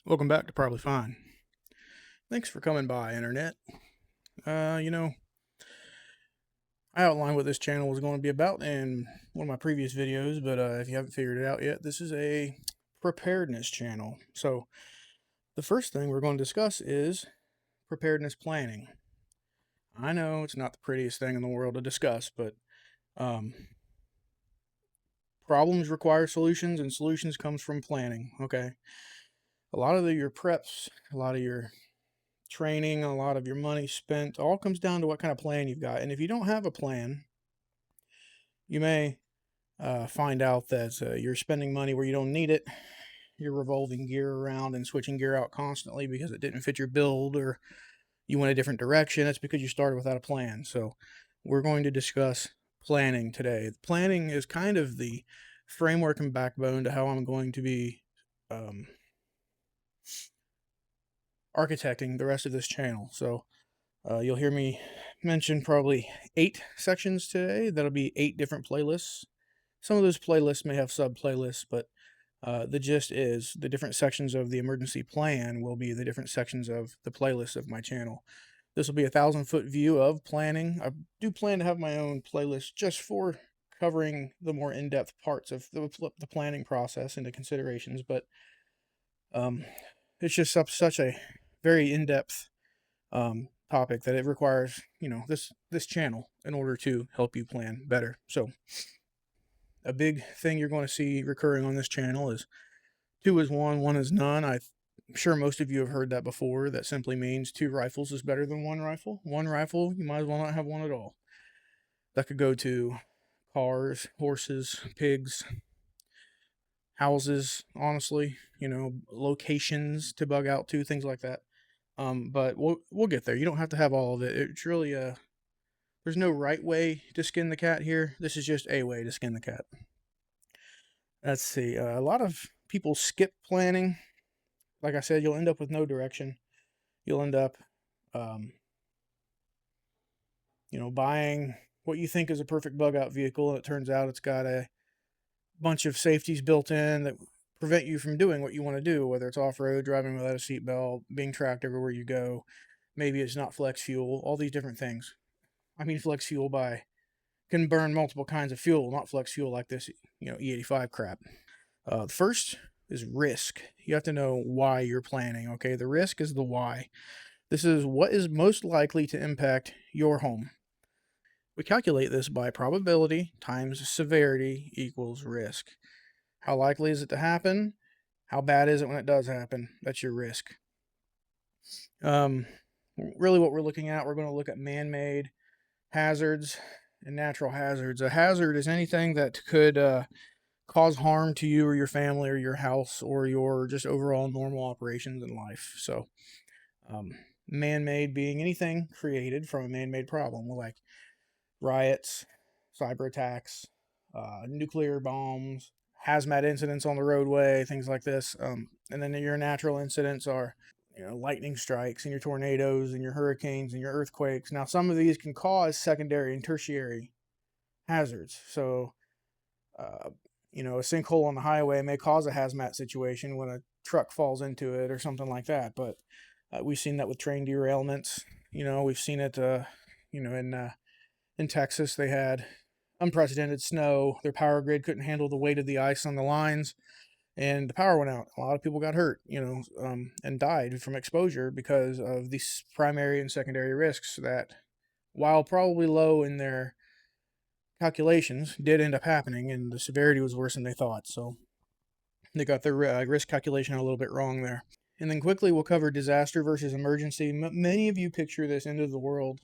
Welcome back to Probably Fine. Thanks for coming by, Internet. Uh, you know, I outlined what this channel was going to be about in one of my previous videos, but if you haven't figured it out yet, this is a preparedness channel. So, the first thing we're going to discuss is preparedness planning. I know it's not the prettiest thing in the world to discuss, but um, problems require solutions, and solutions comes from planning. Okay, a lot of your preps, a lot of your training, a lot of your money spent, all comes down to what kind of plan you've got. And if you don't have a plan, you may find out that you're spending money where you don't need it. You're revolving gear around and switching gear out constantly because it didn't fit your build or you went a different direction. That's because you started without a plan. So, we're going to discuss planning today. Planning is kind of the framework and backbone to how I'm going to be um, architecting the rest of this channel. So, you'll hear me mention probably 8 sections today. That'll be 8 different playlists. Some of those playlists may have sub playlists, but the gist is the different sections of the emergency plan will be the different sections of the playlist of my channel. This will be a 1,000-foot view of planning. I do plan to have my own playlist just for covering the more in-depth parts of the planning process into considerations, but um, it's just such a very in-depth topic that it requires, this channel in order to help you plan better. So a big thing you're going to see recurring on this channel is 2 is 1, 1 is none. I'm sure most of you have heard that before. That simply means 2 rifles is better than 1 rifle. 1 rifle, you might as well not have one at all. That could go to cars, horses, pigs, houses, honestly, locations to bug out to, things like that. But we'll get there. You don't have to have all of it. It's really there's no right way to skin the cat here. This is just a way to skin the cat. Let's see. A lot of people skip planning. Like I said, you'll end up with no direction. You'll end up, um, buying what you think is a perfect bug out vehicle, and it turns out it's got a bunch of safeties built in that prevent you from doing what you want to do, whether it's off road, driving without a seatbelt, being tracked everywhere you go. Maybe it's not flex fuel, all these different things. I mean, flex fuel can burn multiple kinds of fuel, not flex fuel like this, E85 crap. The first is risk. You have to know why you're planning, okay? The risk is the why. This is what is most likely to impact your home. We calculate this by probability times severity equals risk. How likely is it to happen? How bad is it when it does happen? That's your risk. Really what we're looking at, we're going to look at man-made hazards and natural hazards. A hazard is anything that could cause harm to you or your family or your house or your just overall normal operations in life. So, man-made being anything created from a man-made problem, like riots, cyber attacks, nuclear bombs, hazmat incidents on the roadway, things like this. And then your natural incidents are, lightning strikes and your tornadoes and your hurricanes and your earthquakes. Now, some of these can cause secondary and tertiary hazards. So, a sinkhole on the highway may cause a hazmat situation when a truck falls into it or something like that. But we've seen that with train derailments. We've seen it, in Texas, they had unprecedented snow. Their power grid couldn't handle the weight of the ice on the lines, and the power went out. A lot of people got hurt, and died from exposure because of these primary and secondary risks that, while probably low in their calculations, did end up happening, and the severity was worse than they thought. So they got their risk calculation a little bit wrong there. And then quickly, we'll cover disaster versus emergency. Many of you picture this end of the world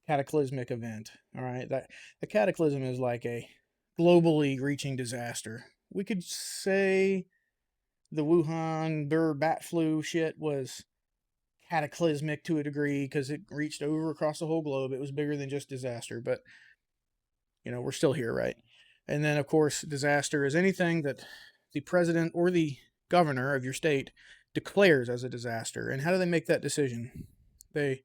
cataclysmic event. All right, that a cataclysm is like a globally reaching disaster. We could say the Wuhan bird bat flu shit was cataclysmic to a degree because it reached over across the whole globe. It was bigger than just disaster, but we're still here, right? And then, of course, disaster is anything that the president or the governor of your state declares as a disaster. And how do they make that decision? They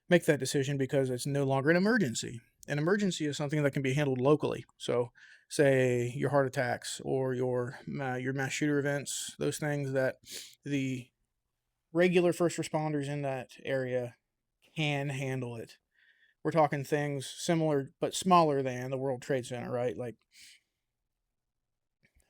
make that decision because it's no longer an emergency. An emergency is something that can be handled locally. So, say your heart attacks or your mass shooter events, those things that the regular first responders in that area can handle it. We're talking things similar but smaller than the World Trade Center, right? Like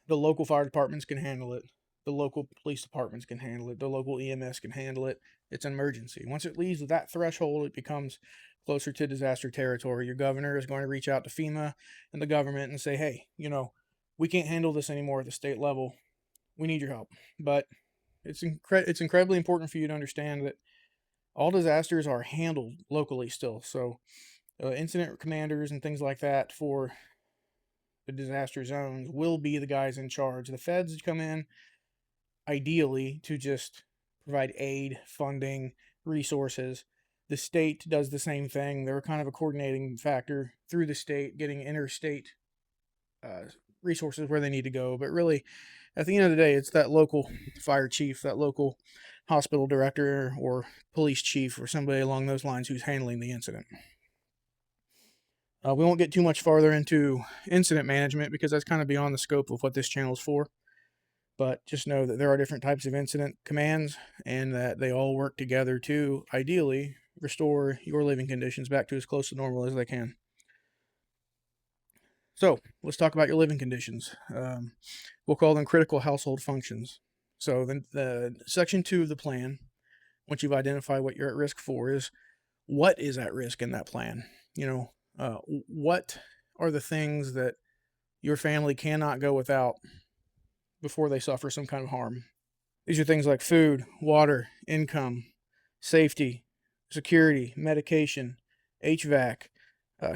the local fire departments can handle it. The local police departments can handle it. The local EMS can handle it. It's an emergency. Once it leaves that threshold, it becomes closer to disaster territory. Your governor is going to reach out to FEMA and the government and say, hey, we can't handle this anymore at the state level. We need your help. But it's incredibly important for you to understand that all disasters are handled locally still. So incident commanders and things like that for the disaster zones will be the guys in charge. The feds come in ideally to just provide aid, funding, resources. The state does the same thing. They're kind of a coordinating factor through the state, getting interstate resources where they need to go. But really, at the end of the day, it's that local fire chief, that local hospital director or police chief or somebody along those lines who's handling the incident. We won't get too much farther into incident management because that's kind of beyond the scope of what this channel is for. But just know that there are different types of incident commands and that they all work together to ideally restore your living conditions back to as close to normal as they can. So let's talk about your living conditions. We'll call them critical household functions. So then the section 2 of the plan, once you've identified what you're at risk for, is what is at risk in that plan. What are the things that your family cannot go without before they suffer some kind of harm? These are things like food, water, income, safety, security, medication, HVAC,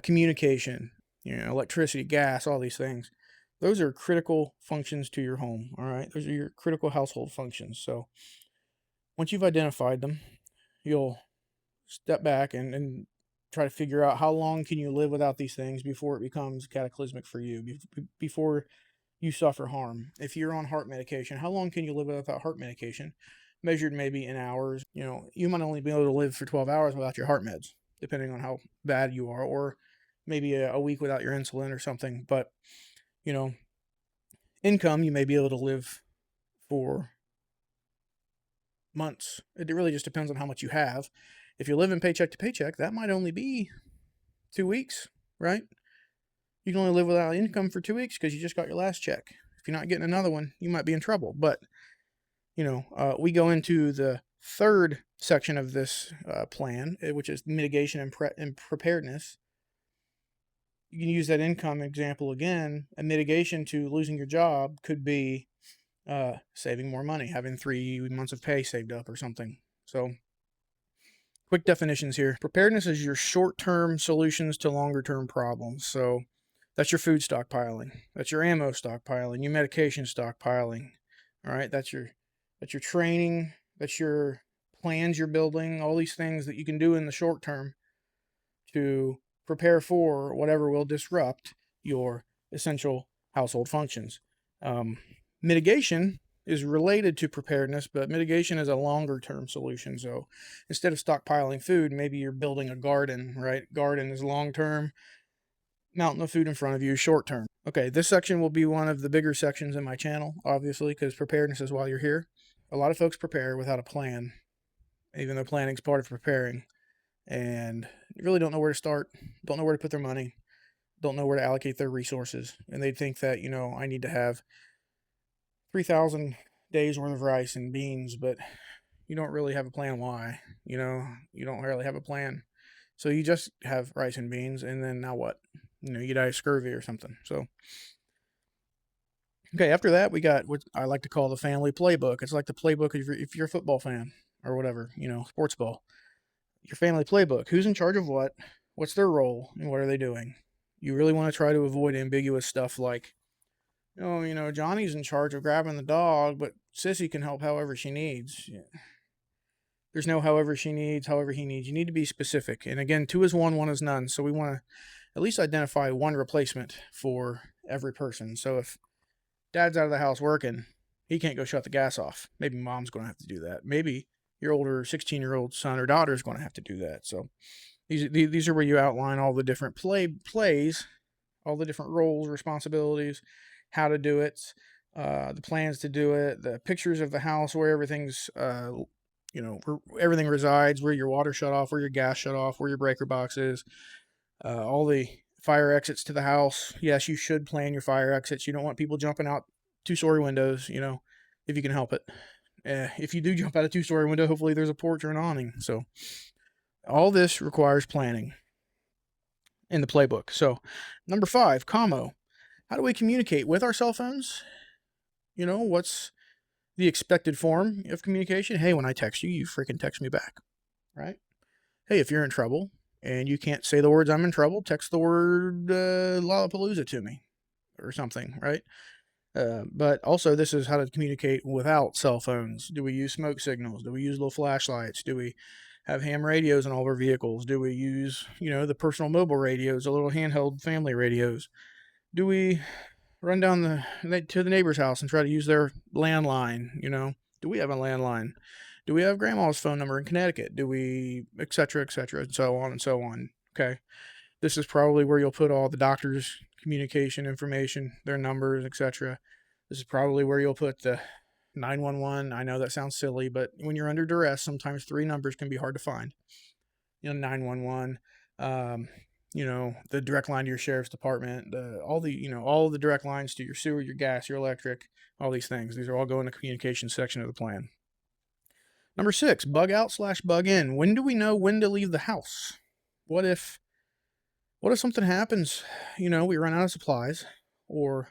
communication, electricity, gas, all these things. Those are critical functions to your home, all right? Those are your critical household functions. So once you've identified them, you'll step back and try to figure out how long can you live without these things before it becomes cataclysmic for you, before you suffer harm. If you're on heart medication, how long can you live without heart medication? Measured maybe in hours. You might only be able to live for 12 hours without your heart meds, depending on how bad you are, or maybe a week without your insulin or something. But, income, you may be able to live for months. It really just depends on how much you have. If you're living paycheck to paycheck, that might only be 2 weeks, right? You can only live without income for 2 weeks because you just got your last check. If you're not getting another one, you might be in trouble. But, we go into the third section of this plan, which is mitigation and preparedness. You can use that income example again. A mitigation to losing your job could be saving more money, having 3 months of pay saved up or something. So, quick definitions here. Preparedness is your short-term solutions to longer-term problems. So that's your food stockpiling. That's your ammo stockpiling, your medication stockpiling. All right, that's your training, that's your plans you're building, all these things that you can do in the short term to prepare for whatever will disrupt your essential household functions. Mitigation is related to preparedness, but mitigation is a longer term solution. So instead of stockpiling food, maybe you're building a garden, right? Garden is long term, mountain of food in front of you short term. Okay, this section will be one of the bigger sections in my channel, obviously, because preparedness is why you're here. A lot of folks prepare without a plan, even though planning is part of preparing, and really don't know where to start, don't know where to put their money, don't know where to allocate their resources, and they think that, I need to have 3,000 days worth of rice and beans, but you don't really have a plan why. You don't really have a plan. So you just have rice and beans, and then now what? You die of scurvy or something. So, okay, after that, we got what I like to call the family playbook. It's like the playbook if you're a football fan or whatever, sports ball. Your family playbook. Who's in charge of what? What's their role? And what are they doing? You really want to try to avoid ambiguous stuff like, Johnny's in charge of grabbing the dog, but Sissy can help however she needs. Yeah. There's no however she needs, however he needs. You need to be specific. And again, 2 is 1, 1 is none. So we want to at least identify one replacement for every person. So if dad's out of the house working, he can't go shut the gas off. Maybe mom's going to have to do that. Maybe your older 16-year-old son or daughter is going to have to do that. So these are where you outline all the different plays, all the different roles, responsibilities, how to do it, the plans to do it, the pictures of the house where everything's where everything resides, where your water shut off, where your gas shut off, where your breaker box is, all the fire exits to the house. Yes, you should plan your fire exits. You don't want people jumping out 2-story windows, if you can help it. If you do jump out a 2-story window, hopefully there's a porch or an awning. So all this requires planning in the playbook. So number 5, commo. How do we communicate with our cell phones? What's the expected form of communication? Hey, when I text you, you freaking text me back, right? Hey, if you're in trouble and you can't say the words "I'm in trouble," text the word Lollapalooza to me or something, right? But also, this is how to communicate without cell phones. Do we use smoke signals? Do we use little flashlights? Do we have ham radios in all of our vehicles? Do we use, the personal mobile radios, the little handheld family radios? Do we run down to the neighbor's house and try to use their landline? Do we have a landline? Do we have grandma's phone number in Connecticut? Do we, et cetera, and so on and so on? Okay. This is probably where you'll put all the doctor's communication information, their numbers, etc. This is probably where you'll put the 911. I know that sounds silly, but when you're under duress, sometimes 3 numbers can be hard to find. 911, the direct line to your sheriff's department, all the direct lines to your sewer, your gas, your electric, all these things. These are all go in the communication section of the plan. Number 6, bug out / bug in. When do we know when to leave the house? What if something happens? We run out of supplies, or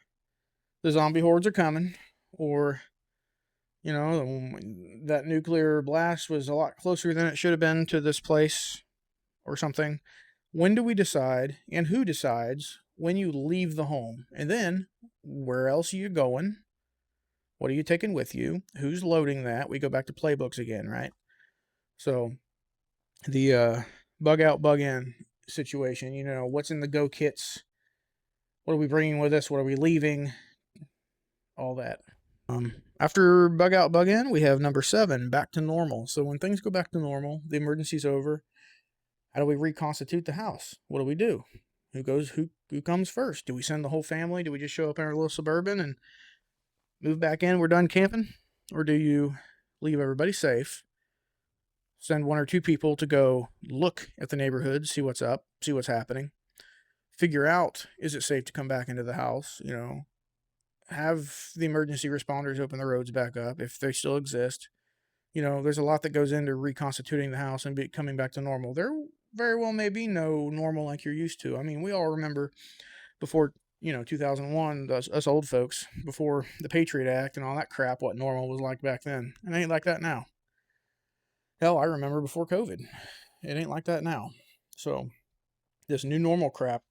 the zombie hordes are coming, or that nuclear blast was a lot closer than it should have been to this place or something. When do we decide, and who decides when you leave the home? And then, where else are you going? What are you taking with you? Who's loading that? We go back to playbooks again, right? So the bug out, bug in situation, what's in the go kits? What are we bringing with us? What are we leaving? All that. After bug out, bug in, we have number 7, back to normal. So when things go back to normal, the emergency's over. How do we reconstitute the house? What do we do? Who comes first? Do we send the whole family? Do we just show up in our little Suburban and move back in? We're done camping? Or do you leave everybody safe, send 1 or 2 people to go look at the neighborhood, see what's up, see what's happening, figure out, is it safe to come back into the house? Have the emergency responders open the roads back up if they still exist. There's a lot that goes into reconstituting the house and coming back to normal. There very well may be no normal like you're used to. I mean, we all remember before 2001, us old folks, before the Patriot Act and all that crap, what normal was like back then. It ain't like that now. Hell, I remember before COVID. It ain't like that now. So this new normal crap,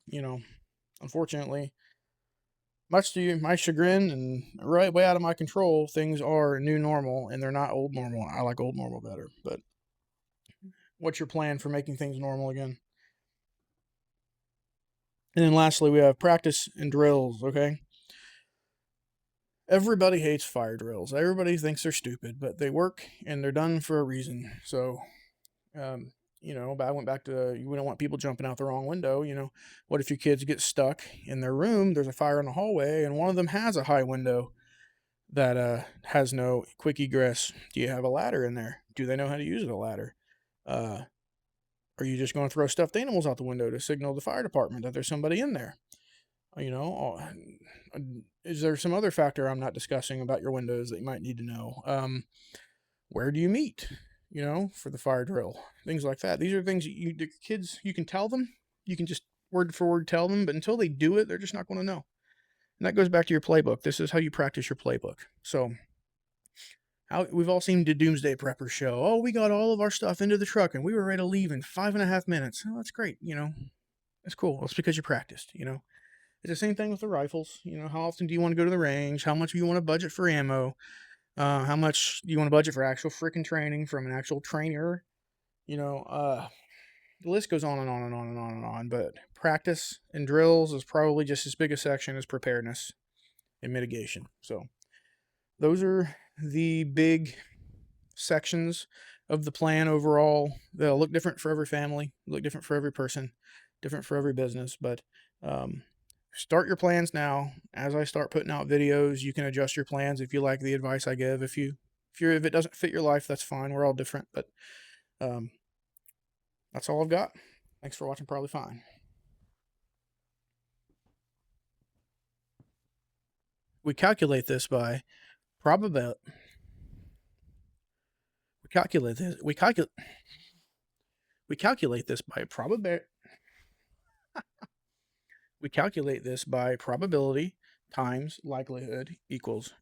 unfortunately, much to my chagrin and right way out of my control, things are new normal and they're not old normal. I like old normal better. But what's your plan for making things normal again? And then lastly, we have practice and drills, okay? Everybody hates fire drills. Everybody thinks they're stupid, but they work and they're done for a reason. So, I went back to, we don't want people jumping out the wrong window. What if your kids get stuck in their room? There's a fire in the hallway and one of them has a high window that has no quick egress. Do you have a ladder in there? Do they know how to use a ladder? Are you just going to throw stuffed animals out the window to signal the fire department that there's somebody in there? Is there some other factor I'm not discussing about your windows that you might need to know? Where do you meet? For the fire drill, things like that. These are things the kids, you can tell them, you can just word for word tell them, but until they do it, they're just not going to know. And that goes back to your playbook. This is how you practice your playbook. So we've all seen the Doomsday Prepper show. Oh, we got all of our stuff into the truck and we were ready to leave in 5.5 minutes. Oh, that's great. That's cool. That's because you practiced. It's the same thing with the rifles. How often do you want to go to the range? How much do you want to budget for ammo? How much do you want to budget for actual freaking training from an actual trainer? The list goes on and on and on and on and on. But practice and drills is probably just as big a section as preparedness and mitigation. So those are the big sections of the plan overall. They'll look different for every family, look different for every person, different for every business. But start your plans now. As I start putting out videos, you can adjust your plans if you like the advice I give. If you If it doesn't fit your life, that's fine. We're all different, but that's all I've got. Thanks for watching. Probably fine. We calculate this by probability. We calculate this. We calculate this by probability. We calculate this by probability times likelihood equals